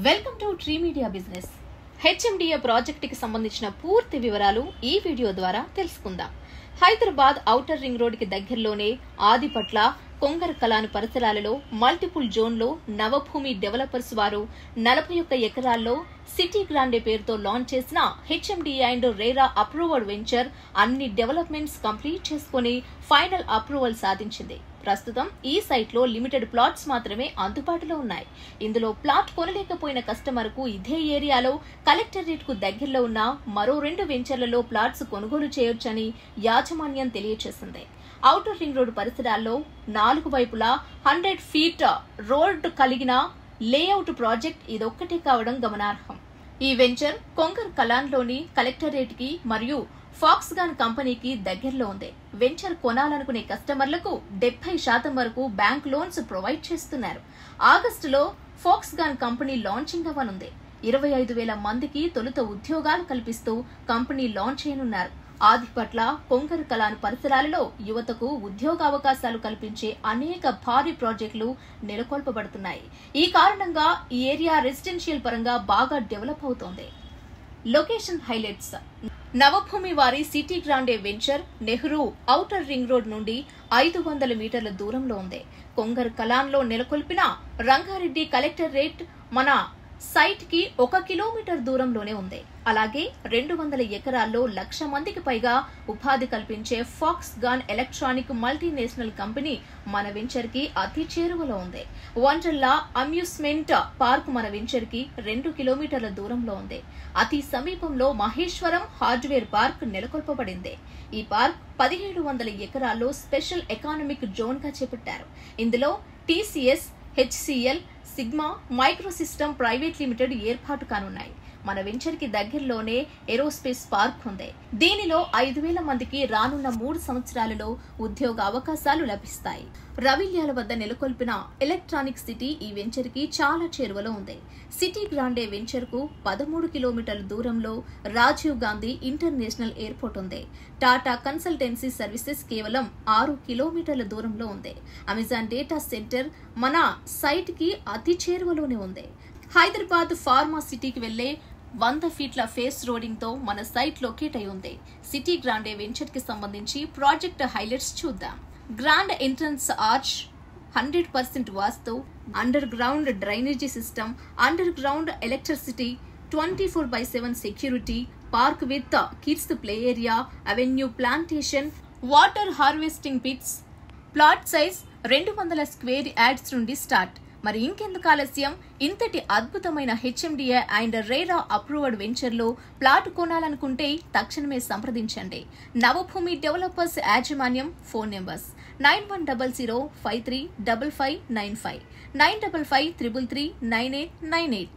Welcome to tree media business. HMDA ప్రాజెక్టుకి సంబంధించిన పూర్తి వివరాలు ఈ వీడియో ద్వారా తెలుసుకుందాం. హైదరాబాద్ ఔటర్ రింగ్ రోడ్ కి దగ్గరలోనే ఆదిపట్ల కొంగర్ కలాన్ పరిసరాలలో మల్టిపుల్ జోన్లో నవభూమి డెవలపర్స్ వారు 41 ఎకరాల్లో సిటీ గ్రాండే పేరుతో లాంచ్ చేసిన HMDA and RERA approved venture అన్ని డెవలప్మెంట్స్ కంప్లీట్ చేసుకుని ఫైనల్ అప్రూవల్ సాధించింది. ప్రస్తుతం ఈ సైట్ లో లిమిటెడ్ ప్లాట్స్ మాత్రమే అందుబాటులో ఉన్నాయి. ఇందులో ప్లాట్ కొనలేకపోయిన కస్టమర్ కు ఇదే ఏరియాలో కలెక్టరేట్ కు దగ్గరలో ఉన్న మరో 2 వెంచర్లలో ప్లాట్స్ కొనుగోలు చేయొచ్చని యాజమాన్యం తెలియజేసింది. ఔటర్ రింగ్ రోడ్ పరిసరాల్లో 4 వైపులా 100 ఫీట్ రోడ్ కలిగిన లేఅవుట్ ప్రాజెక్ట్ ఇదొక్కటే కావడం గమనార్హం. ఈ వెంచర్ కొంగర్ కలాన్ లోని కలెక్టరేట్ కి మరియు ఫాక్స్గాన్ కంపెనీకి దగ్గరలో ఉంది. వెంచర్ కొనాలనుకునే కస్టమర్లకు 70% వరకు బ్యాంక్ లోన్స్ ప్రొవైడ్ చేస్తున్నారు. ఆగస్టులో ఫాక్స్గాన్ కంపెనీ లాంచింగ్ అవ్వనుంది. 25,000 మందికి తొలుత ఉద్యోగాలు కల్పిస్తూ కంపెనీ లాంచ్ చేయనున్నారు. ఆదిపట్ల కొంగర్ కలాన్ పరిసరాలలో యువతకు ఉద్యోగ అవకాశాలు కల్పించే అనేక భారీ ప్రాజెక్టులు నెలకొల్పబడుతున్నాయి. ఈ కారణంగా ఈ ఏరియా రెసిడెన్షియల్ పరంగా బాగా డెవలప్ అవుతోంది. Location highlights. నవభూమి వారి city grande venture Nehru outer ring road నుండి 500 మీటర్ల దూరంలో ఉంది. కొంగర్ కలాన్ లో నెలకొల్పిన రంగారెడ్డి కలెక్టరేట్ మన సైట్ కి 1 కిలోమీటర్ దూరంలోనే ఉంది. అలాగే 200 ఎకరాల్లో 1,00,000 మందికి పైగా ఉపాధి కల్పించే ఫాక్స్గాన్ ఎలక్ట్రానిక్ మల్టీనేషనల్ కంపెనీ మన వెంచర్ కి అతి చేరువలో ఉంది. వండర్లా అమ్యూస్మెంట్ పార్క్ మన వెంచర్ కి 2 కిలోమీటర్ల దూరంలో ఉంది. అతి సమీపంలో మహేశ్వరం హార్డ్వేర్ పార్క్ నెలకొల్పబడింది. ఈ పార్క్ 1700 ఎకరాల్లో స్పెషల్ ఎకానమిక్ జోన్ గా చేపట్టారు. ఇందులో TCS, HCL, Sigma microsystem private limited ఏర్పాటు కానున్నాయి. మన వెంచర్ కి దగ్గరలోనే ఏరోస్పేస్ పార్క్ ఉంది. దీనిలో 5,000 మందికి రానున్న 3 సంవత్సరాలలో ఉద్యోగ అవకాశాలు లభిస్తాయి. రవిల్యాల వద్ద నెలకొల్పిన ఎలక్ట్రానిక్ సిటీ ఈ వెంచర్ కి చాలా చేరువలో ఉంది. సిటీ గ్రాండే వెంచర్ కు 13 కిలోమీటర్ల దూరంలో రాజీవ్ గాంధీ ఇంటర్నేషనల్ ఎయిర్పోర్ట్ ఉంది. టాటా కన్సల్టెన్సీ సర్వీసెస్ కేవలం 6 కిలోమీటర్ల దూరంలో ఉంది. అమెజాన్ డేటా సెంటర్ మన సైట్ కి అతి చేరువలోనే ఉంది. హైదరాబాద్ ఫార్మా సిటీకి వెళ్లే 100 ఫీట్ల ఫేస్ రోడింగ్ తో మన సైట్ లొకేట్ అయి ఉంది. సిటీ గ్రాండే వెంచర్ కి సంబంధించి ప్రాజెక్ట్ హైలైట్స్ చూద్దాం. Grand entrance arch, 100% vastu, under ground drainage system, under ground electricity, 24/7 security, park with kids play area, avenue plantation, water harvesting pits. Plot size 200 square yards నుండి start. మరి ఇంకెందుకు ఆలస్యం? ఇంతటి అద్భుతమైన HMDA and RERA approved venture లో plot కొనాలనుకుంటే తక్షణమే సంప్రదించండి. నవభూమి డెవలపర్స్ యాజమాన్యం. Phone numbers 9100535595, 95533398898.